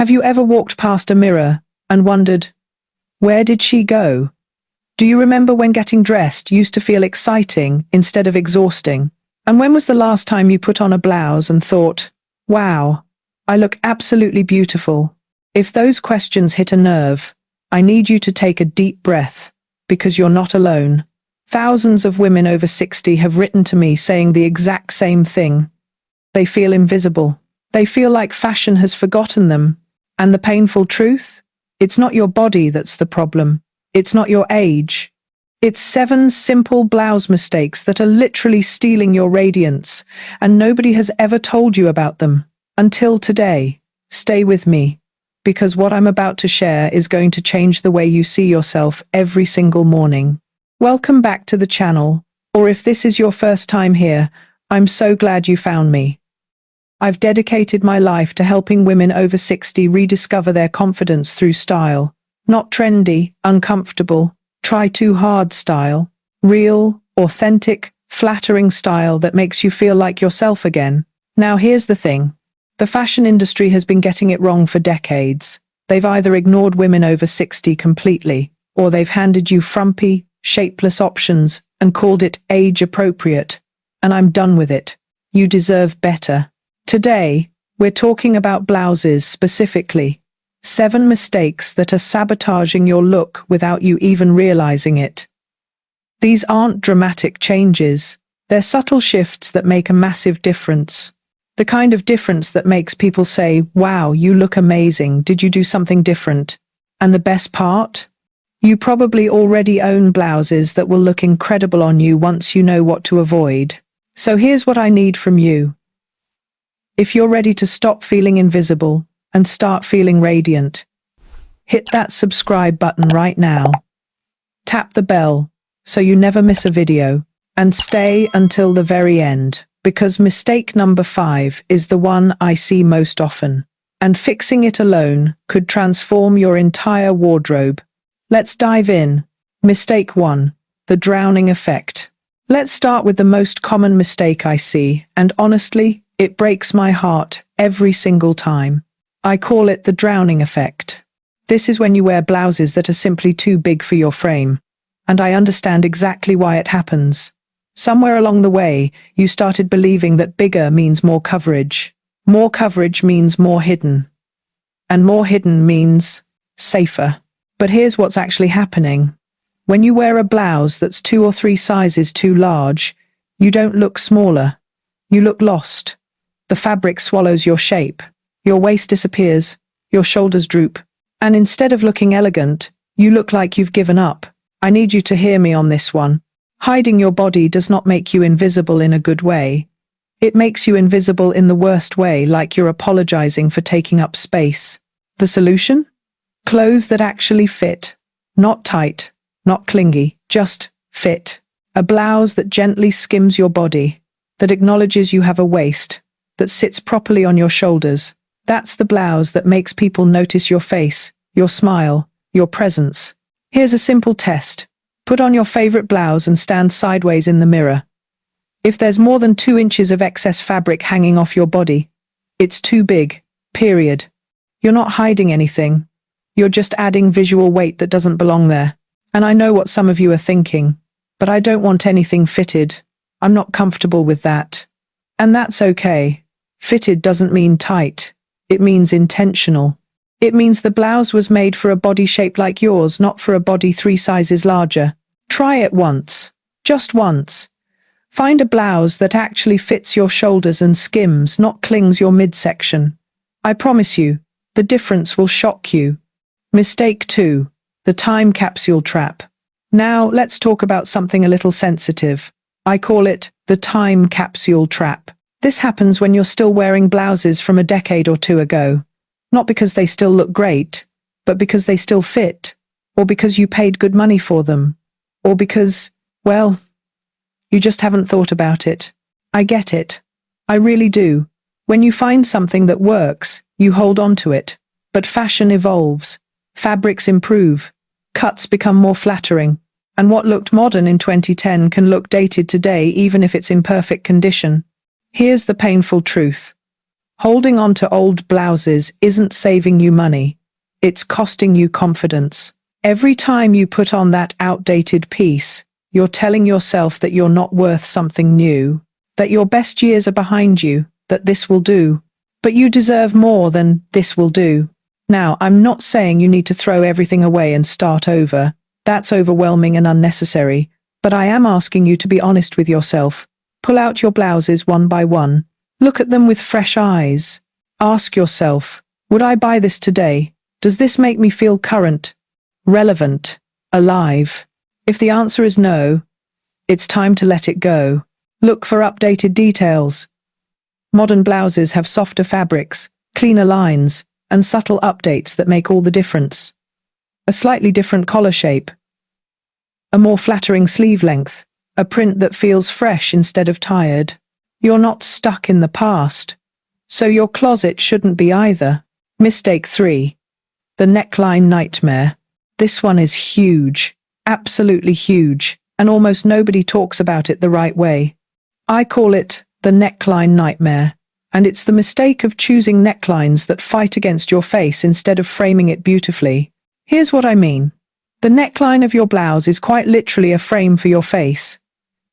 Have you ever walked past a mirror and wondered, where did she go? Do you remember when getting dressed used to feel exciting instead of exhausting? And when was the last time you put on a blouse and thought, wow, I look absolutely beautiful? If those questions hit a nerve, I need you to take a deep breath, because you're not alone. Thousands of women over 60 have written to me saying the exact same thing. They feel invisible. They feel like fashion has forgotten them. And the painful truth? It's not your body that's the problem. It's not your age. It's 7 simple blouse mistakes that are literally stealing your radiance, and nobody has ever told you about them. Until today. Stay with me, because what I'm about to share is going to change the way you see yourself every single morning. Welcome back to the channel, or if this is your first time here, I'm so glad you found me. I've dedicated my life to helping women over 60 rediscover their confidence through style. Not trendy, uncomfortable, try too hard style. Real, authentic, flattering style that makes you feel like yourself again. Now here's the thing. The fashion industry has been getting it wrong for decades. They've either ignored women over 60 completely, or they've handed you frumpy, shapeless options and called it age-appropriate. And I'm done with it. You deserve better. Today, we're talking about blouses specifically. 7 mistakes that are sabotaging your look without you even realizing it. These aren't dramatic changes. They're subtle shifts that make a massive difference. The kind of difference that makes people say, wow, you look amazing. Did you do something different? And the best part? You probably already own blouses that will look incredible on you once you know what to avoid. So here's what I need from you. If you're ready to stop feeling invisible and start feeling radiant, hit that subscribe button right now. Tap the bell so you never miss a video, and stay until the very end, because mistake number 5 is the one I see most often, and fixing it alone could transform your entire wardrobe. Let's dive in. Mistake 1, the drowning effect. Let's start with the most common mistake I see, and honestly, it breaks my heart every single time. I call it the drowning effect. This is when you wear blouses that are simply too big for your frame. And I understand exactly why it happens. Somewhere along the way, you started believing that bigger means more coverage. More coverage means more hidden. And more hidden means safer. But here's what's actually happening. When you wear a blouse that's 2 or 3 sizes too large, you don't look smaller. You look lost. The fabric swallows your shape. Your waist disappears, your shoulders droop, and instead of looking elegant, you look like you've given up. I need you to hear me on this one. Hiding your body does not make you invisible in a good way. It makes you invisible in the worst way, like you're apologizing for taking up space. The solution? Clothes that actually fit. Not tight, not clingy, just fit. A blouse that gently skims your body, that acknowledges you have a waist, that sits properly on your shoulders. That's the blouse that makes people notice your face, your smile, your presence. Here's a simple test. Put on your favorite blouse and stand sideways in the mirror. If there's more than 2 inches of excess fabric hanging off your body, it's too big, period. You're not hiding anything. You're just adding visual weight that doesn't belong there. And I know what some of you are thinking, but I don't want anything fitted. I'm not comfortable with that. And that's okay. Fitted doesn't mean tight. It means intentional. It means the blouse was made for a body shape like yours, not for a body 3 sizes larger. Try it once. Just once. Find a blouse that actually fits your shoulders and skims, not clings your midsection. I promise you, the difference will shock you. Mistake 2, the time capsule trap. Now, let's talk about something a little sensitive. I call it the time capsule trap. This happens when you're still wearing blouses from a decade or 2 ago. Not because they still look great, but because they still fit, or because you paid good money for them, or because, well, you just haven't thought about it. I get it. I really do. When you find something that works, you hold on to it. But fashion evolves. Fabrics improve. Cuts become more flattering. And what looked modern in 2010 can look dated today even if it's in perfect condition. Here's the painful truth. Holding on to old blouses isn't saving you money. It's costing you confidence. Every time you put on that outdated piece, you're telling yourself that you're not worth something new, that your best years are behind you, that this will do. But you deserve more than this will do. Now, I'm not saying you need to throw everything away and start over. That's overwhelming and unnecessary. But I am asking you to be honest with yourself. Pull out your blouses one by one. Look at them with fresh eyes. Ask yourself, would I buy this today? Does this make me feel current, relevant, alive? If the answer is no, it's time to let it go. Look for updated details. Modern blouses have softer fabrics, cleaner lines, and subtle updates that make all the difference. A slightly different collar shape, a more flattering sleeve length, a print that feels fresh instead of tired. You're not stuck in the past, so your closet shouldn't be either. Mistake 3. The neckline nightmare. This one is huge, absolutely huge, and almost nobody talks about it the right way. I call it the neckline nightmare, and it's the mistake of choosing necklines that fight against your face instead of framing it beautifully. Here's what I mean. The neckline of your blouse is quite literally a frame for your face.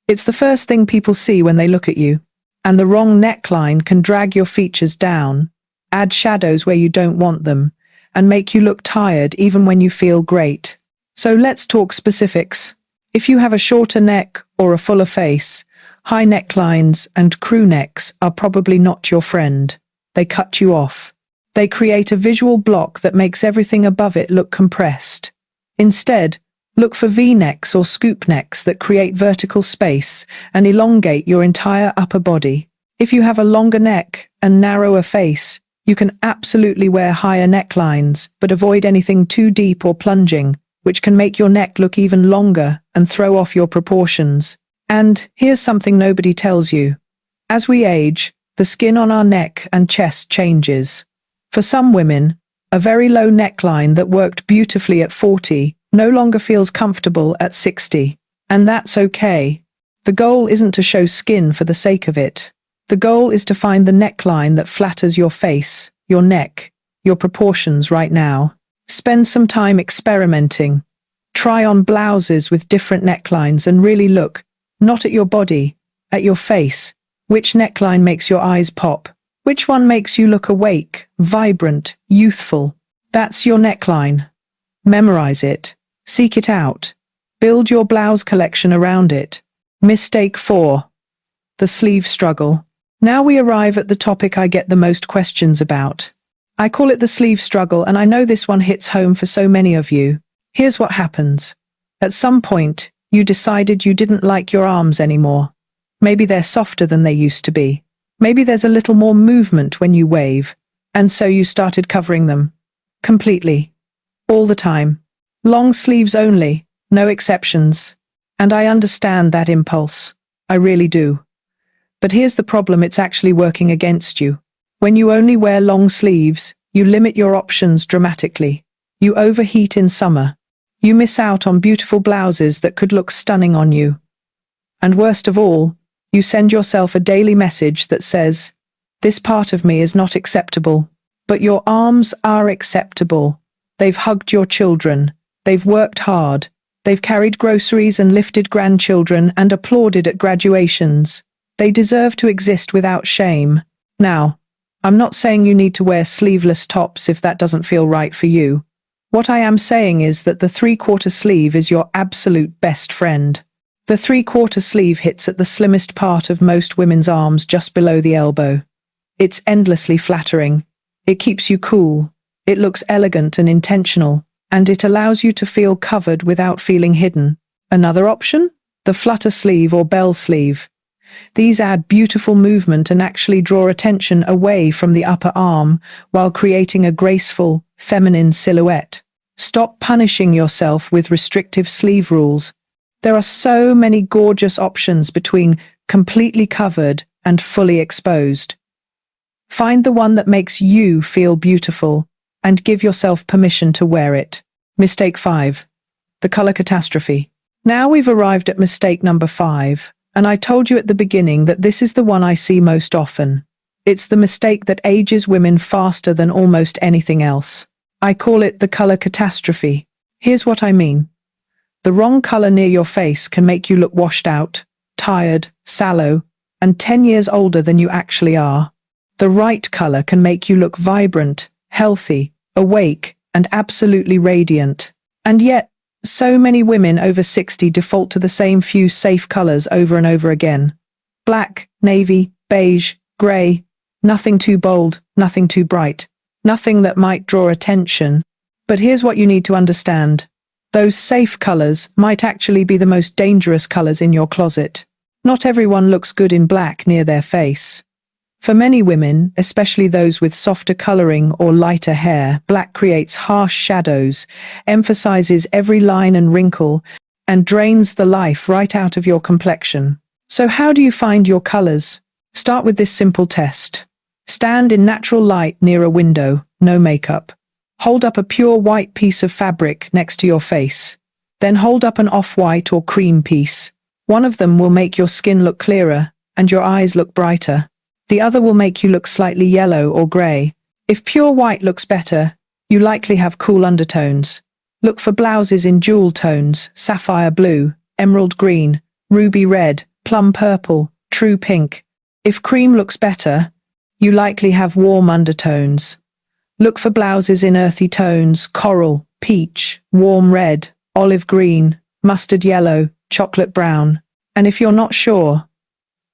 It's the first thing people see when they look at you. And the wrong neckline can drag your features down, add shadows where you don't want them, and make you look tired even when you feel great. So let's talk specifics. If you have a shorter neck or a fuller face, high necklines and crew necks are probably not your friend. They cut you off. They create a visual block that makes everything above it look compressed. Instead, look for V-necks or scoop necks that create vertical space and elongate your entire upper body. If you have a longer neck and narrower face, you can absolutely wear higher necklines, but avoid anything too deep or plunging, which can make your neck look even longer and throw off your proportions. And here's something nobody tells you. As we age, the skin on our neck and chest changes. For some women, a very low neckline that worked beautifully at 40 no longer feels comfortable at 60. And that's okay. The goal isn't to show skin for the sake of it. The goal is to find the neckline that flatters your face, your neck, your proportions right now. Spend some time experimenting. Try on blouses with different necklines and really look, not at your body, at your face. Which neckline makes your eyes pop? Which one makes you look awake, vibrant, youthful? That's your neckline. Memorize it. Seek it out. Build your blouse collection around it. Mistake 4. The sleeve struggle. Now we arrive at the topic I get the most questions about. I call it the sleeve struggle, and I know this one hits home for so many of you. Here's what happens. At some point, you decided you didn't like your arms anymore. Maybe they're softer than they used to be. Maybe there's a little more movement when you wave, and so you started covering them. Completely. All the time. Long sleeves only, no exceptions. And I understand that impulse. I really do. But here's the problem, it's actually working against you. When you only wear long sleeves, you limit your options dramatically. You overheat in summer. You miss out on beautiful blouses that could look stunning on you. And worst of all, you send yourself a daily message that says, "This part of me is not acceptable." But your arms are acceptable. They've hugged your children. They've worked hard. They've carried groceries and lifted grandchildren and applauded at graduations. They deserve to exist without shame. Now, I'm not saying you need to wear sleeveless tops if that doesn't feel right for you. What I am saying is that the 3/4 sleeve is your absolute best friend. The 3/4 sleeve hits at the slimmest part of most women's arms just below the elbow. It's endlessly flattering. It keeps you cool. It looks elegant and intentional. And it allows you to feel covered without feeling hidden. Another option? The flutter sleeve or bell sleeve. These add beautiful movement and actually draw attention away from the upper arm while creating a graceful, feminine silhouette. Stop punishing yourself with restrictive sleeve rules. There are so many gorgeous options between completely covered and fully exposed. Find the one that makes you feel beautiful and give yourself permission to wear it. Mistake 5. The color catastrophe. Now we've arrived at mistake number 5, and I told you at the beginning that this is the one I see most often. It's the mistake that ages women faster than almost anything else. I call it the color catastrophe. Here's what I mean. The wrong color near your face can make you look washed out, tired, sallow, and 10 years older than you actually are. The right color can make you look vibrant, healthy, awake, and absolutely radiant. And yet, so many women over 60 default to the same few safe colors over and over again. Black, navy, beige, gray. Nothing too bold, nothing too bright, nothing that might draw attention. But here's what you need to understand. Those safe colors might actually be the most dangerous colors in your closet. Not everyone looks good in black near their face. For many women, especially those with softer coloring or lighter hair, black creates harsh shadows, emphasizes every line and wrinkle, and drains the life right out of your complexion. So how do you find your colors? Start with this simple test. Stand in natural light near a window, no makeup. Hold up a pure white piece of fabric next to your face. Then hold up an off-white or cream piece. One of them will make your skin look clearer and your eyes look brighter. The other will make you look slightly yellow or grey. If pure white looks better, you likely have cool undertones. Look for blouses in jewel tones, sapphire blue, emerald green, ruby red, plum purple, true pink. If cream looks better, you likely have warm undertones. Look for blouses in earthy tones, coral, peach, warm red, olive green, mustard yellow, chocolate brown. And if you're not sure,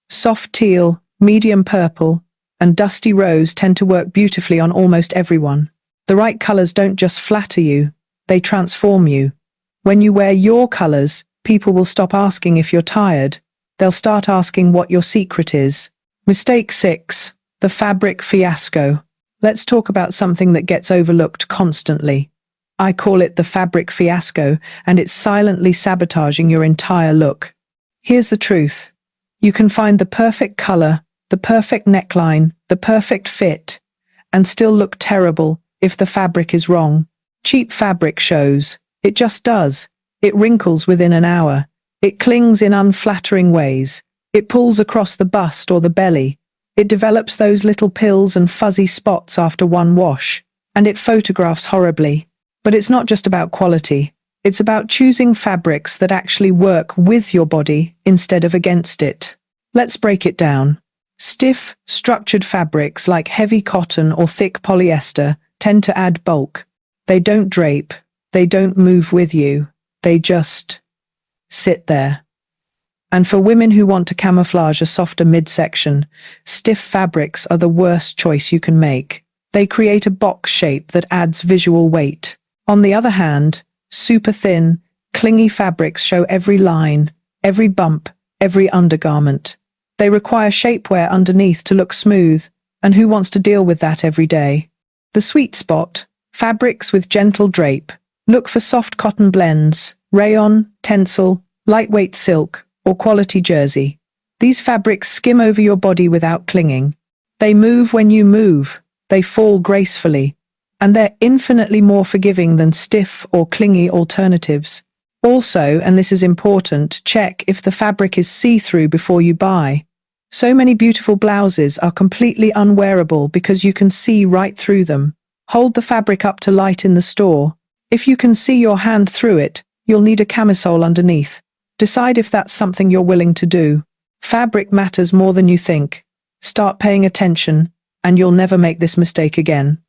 soft teal, medium purple, and dusty rose tend to work beautifully on almost everyone. The right colors don't just flatter you, they transform you. When you wear your colors, people will stop asking if you're tired. They'll start asking what your secret is. Mistake 6. The fabric fiasco. Let's talk about something that gets overlooked constantly. I call it the fabric fiasco, and it's silently sabotaging your entire look. Here's the truth. You can find the perfect color, the perfect neckline, the perfect fit, and still look terrible if the fabric is wrong. Cheap fabric shows. It just does. It wrinkles within an hour. It clings in unflattering ways. It pulls across the bust or the belly. It develops those little pills and fuzzy spots after one wash, and it photographs horribly. But it's not just about quality. It's about choosing fabrics that actually work with your body instead of against it. Let's break it down. Stiff, structured fabrics like heavy cotton or thick polyester tend to add bulk. They don't drape. They don't move with you. They just sit there. And for women who want to camouflage a softer midsection, stiff fabrics are the worst choice you can make. They create a box shape that adds visual weight. On the other hand, super thin, clingy fabrics show every line, every bump, every undergarment. They require shapewear underneath to look smooth, and who wants to deal with that every day? The sweet spot, fabrics with gentle drape. Look for soft cotton blends, rayon, tencel, lightweight silk, or quality jersey. These fabrics skim over your body without clinging. They move when you move. They fall gracefully. And they're infinitely more forgiving than stiff or clingy alternatives. Also, and this is important, check if the fabric is see-through before you buy. So many beautiful blouses are completely unwearable because you can see right through them. Hold the fabric up to light in the store. If you can see your hand through it, you'll need a camisole underneath. Decide if that's something you're willing to do. Fabric matters more than you think. Start paying attention, and you'll never make this mistake again.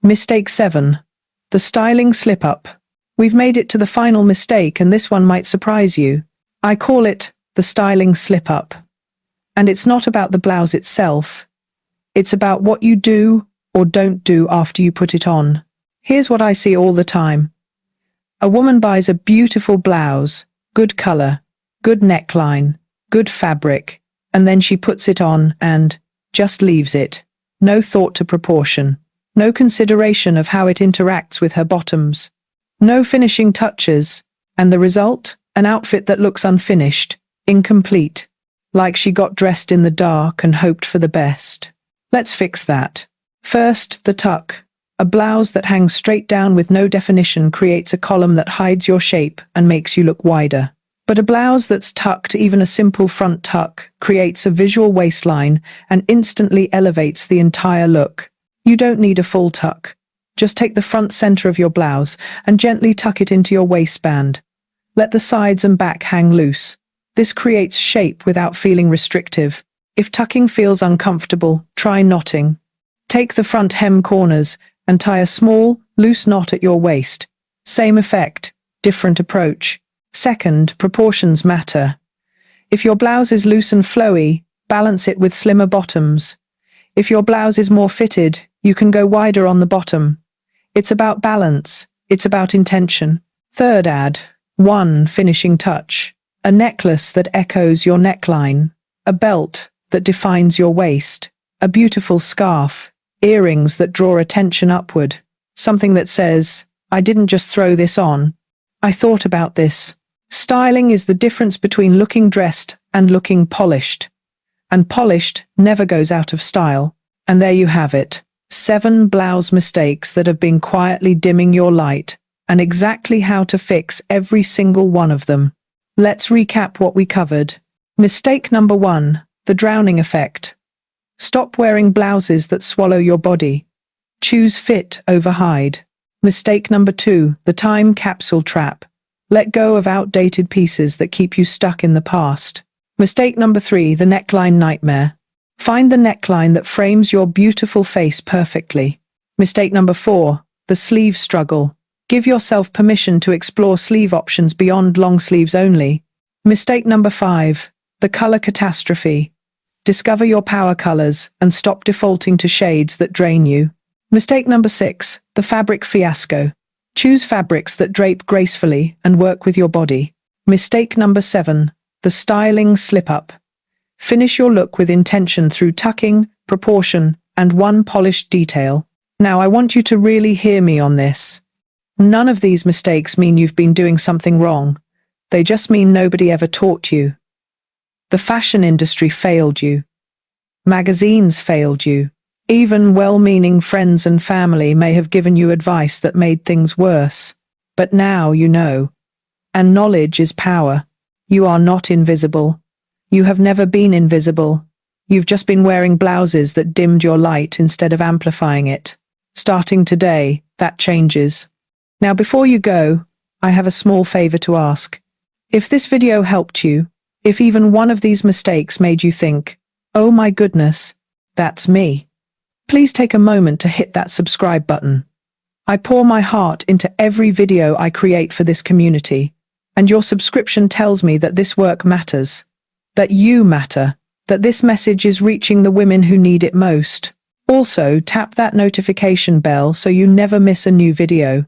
Mistake 7. The styling slip-up. We've made it to the final mistake, and this one might surprise you. I call it the styling slip-up. And it's not about the blouse itself. It's about what you do or don't do after you put it on. Here's what I see all the time. A woman buys a beautiful blouse, good color, good neckline, good fabric, and then she puts it on and just leaves it. No thought to proportion. No consideration of how it interacts with her bottoms. No finishing touches. And the result? An outfit that looks unfinished, incomplete. Like she got dressed in the dark and hoped for the best. Let's fix that. First, the tuck. A blouse that hangs straight down with no definition creates a column that hides your shape and makes you look wider. But a blouse that's tucked, even a simple front tuck, creates a visual waistline and instantly elevates the entire look. You don't need a full tuck. Just take the front center of your blouse and gently tuck it into your waistband. Let the sides and back hang loose. This creates shape without feeling restrictive. If tucking feels uncomfortable, try knotting. Take the front hem corners and tie a small, loose knot at your waist. Same effect, different approach. Second, proportions matter. If your blouse is loose and flowy, balance it with slimmer bottoms. If your blouse is more fitted, you can go wider on the bottom. It's about balance. It's about intention. Third, add one finishing touch. A necklace that echoes your neckline. A belt that defines your waist. A beautiful scarf. Earrings that draw attention upward. Something that says, I didn't just throw this on. I thought about this. Styling is the difference between looking dressed and looking polished. And polished never goes out of style. And there you have it. 7 blouse mistakes that have been quietly dimming your light, and exactly how to fix every single one of them. Let's recap what we covered. Mistake number 1, the drowning effect. Stop wearing blouses that swallow your body. Choose fit over hide. Mistake number 2, the time capsule trap. Let go of outdated pieces that keep you stuck in the past. Mistake number 3, the neckline nightmare. Find the neckline that frames your beautiful face perfectly. Mistake number 4, the sleeve struggle. Give yourself permission to explore sleeve options beyond long sleeves only. Mistake number 5, the color catastrophe. Discover your power colors and stop defaulting to shades that drain you. Mistake number 6, the fabric fiasco. Choose fabrics that drape gracefully and work with your body. Mistake number 7, the styling slip-up. Finish your look with intention through tucking, proportion, and one polished detail. Now I want you to really hear me on this. None of these mistakes mean you've been doing something wrong. They just mean nobody ever taught you. The fashion industry failed you. Magazines failed you. Even well-meaning friends and family may have given you advice that made things worse. But now you know. And knowledge is power. You are not invisible. You have never been invisible. You've just been wearing blouses that dimmed your light instead of amplifying it. Starting today, that changes. Now before you go, I have a small favor to ask. If this video helped you, if even one of these mistakes made you think, oh my goodness, that's me, please take a moment to hit that subscribe button. I pour my heart into every video I create for this community, and your subscription tells me that this work matters, that you matter, that this message is reaching the women who need it most. Also, tap that notification bell so you never miss a new video.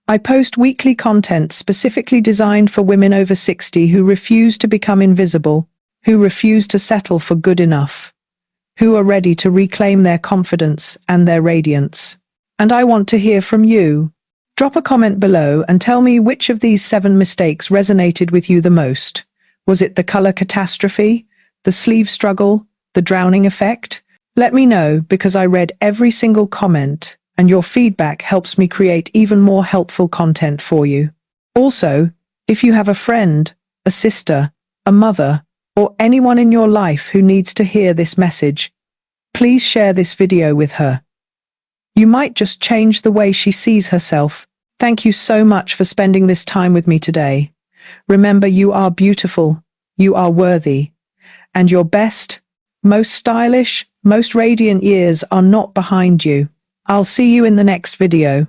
I post weekly content specifically designed for women over 60 who refuse to become invisible, who refuse to settle for good enough, who are ready to reclaim their confidence and their radiance. And I want to hear from you. Drop a comment below and tell me which of these 7 mistakes resonated with you the most. Was it the color catastrophe, the sleeve struggle, the drowning effect? Let me know, because I read every single comment, and your feedback helps me create even more helpful content for you. Also, if you have a friend, a sister, a mother, or anyone in your life who needs to hear this message, please share this video with her. You might just change the way she sees herself. Thank you so much for spending this time with me today. Remember, you are beautiful, you are worthy, and your best, most stylish, most radiant years are not behind you. I'll see you in the next video.